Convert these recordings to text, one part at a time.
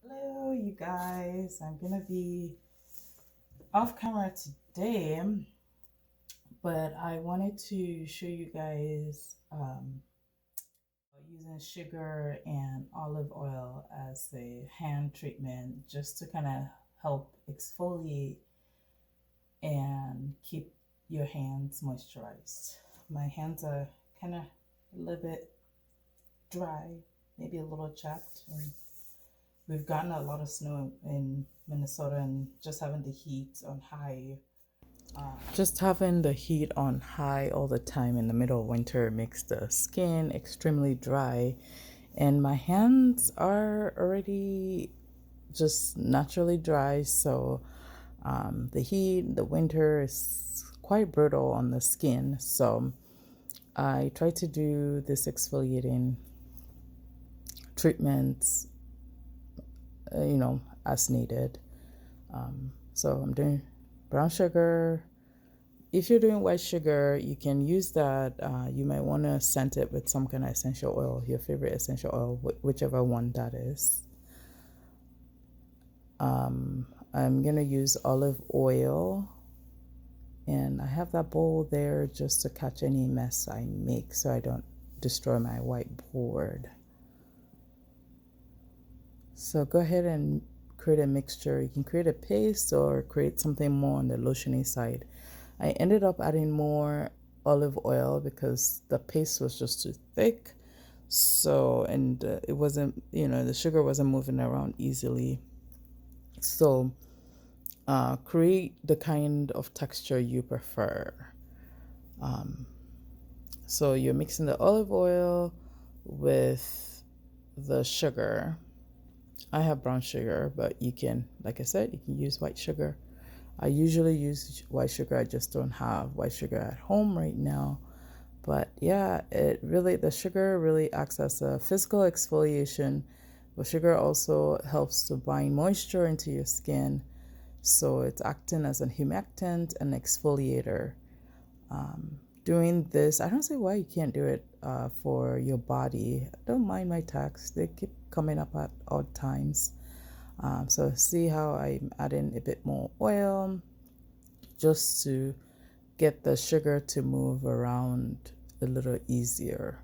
Hello, you guys. I'm gonna be off camera today, but I wanted to show you guys using sugar and olive oil as a hand treatment just to kind of help exfoliate and keep your hands moisturized. My hands are kind of a little bit dry, maybe a little chapped, and we've gotten a lot of snow in Minnesota, and just having the heat on high. Just having the heat on high all the time in the middle of winter makes the skin extremely dry, and my hands are already just naturally dry. So the heat, the winter is quite brutal on the skin. So I try to do this exfoliating treatments as needed. So I'm doing brown sugar. If you're doing white sugar, you can use that. You might want to scent it with some kind of essential oil, your favorite essential oil, whichever one that is. I'm going to use olive oil, and I have that bowl there just to catch any mess I make so I don't destroy my whiteboard. So go ahead and create a mixture. You can create a paste or create something more on the lotiony side. I ended up adding more olive oil because the paste was just too thick. So, and it wasn't, the sugar wasn't moving around easily. So, create the kind of texture you prefer. So you're mixing the olive oil with the sugar. I have brown sugar, but you can, like I said, you can use white sugar. I usually use white sugar. I just don't have white sugar at home right now. But yeah, the sugar really acts as a physical exfoliation. But sugar also helps to bind moisture into your skin. So it's acting as an humectant and exfoliator. Doing this, I don't see why you can't do it for your body. I don't mind my tags. They keep coming up at odd times. So see how I'm adding a bit more oil just to get the sugar to move around a little easier.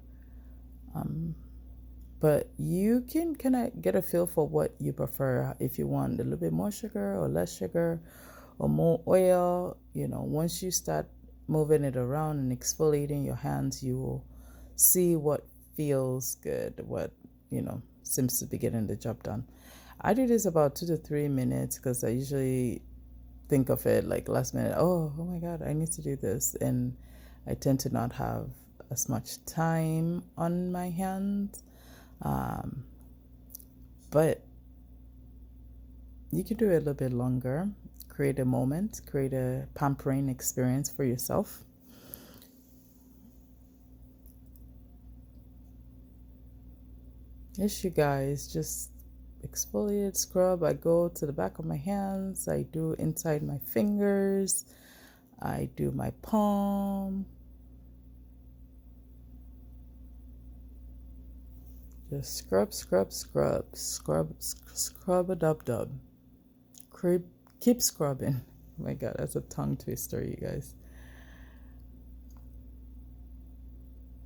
But you can kind of get a feel for what you prefer. If you want a little bit more sugar or less sugar or more oil, once you start moving it around and exfoliating your hands, you will see what feels good, what, seems to be getting the job done. I do this about 2 to 3 minutes because I usually think of it like last minute. Oh my God, I need to do this. And I tend to not have as much time on my hands. But you can do it a little bit longer. Create a moment, create a pampering experience for yourself. Yes, you guys, just exfoliate, scrub. I go to the back of my hands. I do inside my fingers. I do my palm. Just scrub, scrub, scrub, scrub, scrub a dub dub. Keep scrubbing. Oh my God, that's a tongue twister, you guys.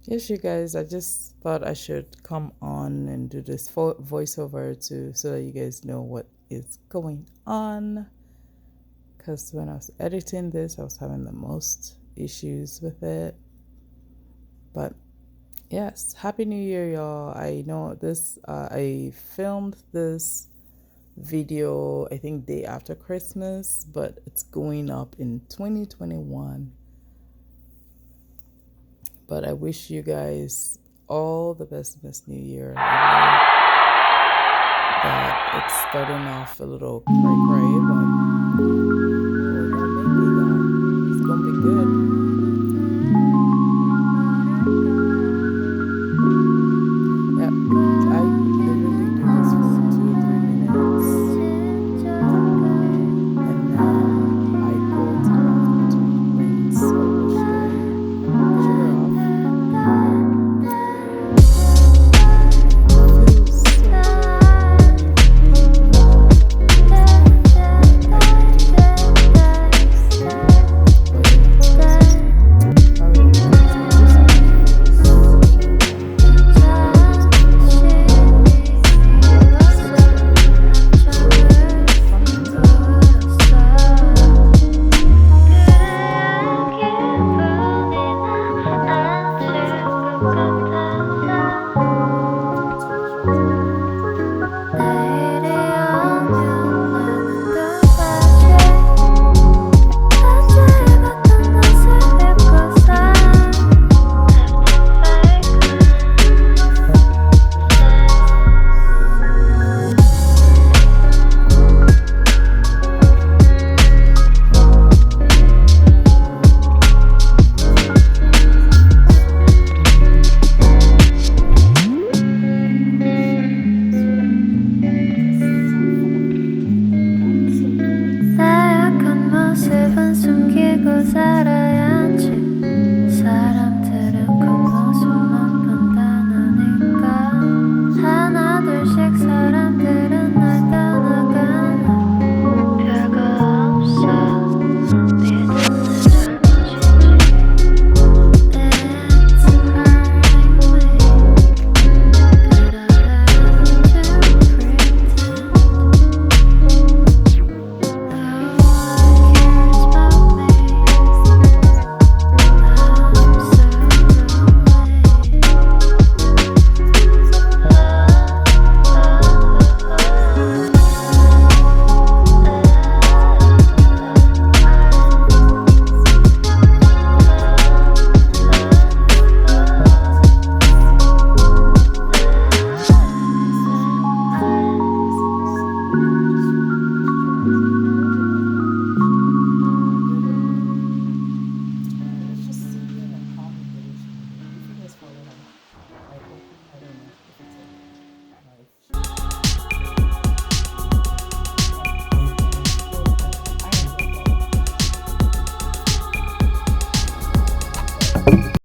Yes, you guys, I just thought I should come on and do this voiceover so that you guys know what is going on. Because when I was editing this, I was having the most issues with it. But yes, Happy New Year, y'all. I know this, I filmed this video, I think day after Christmas, but it's going up in 2021. But I wish you guys all the best New year. I know that it's starting off a little cray-cray, but it's gonna be good.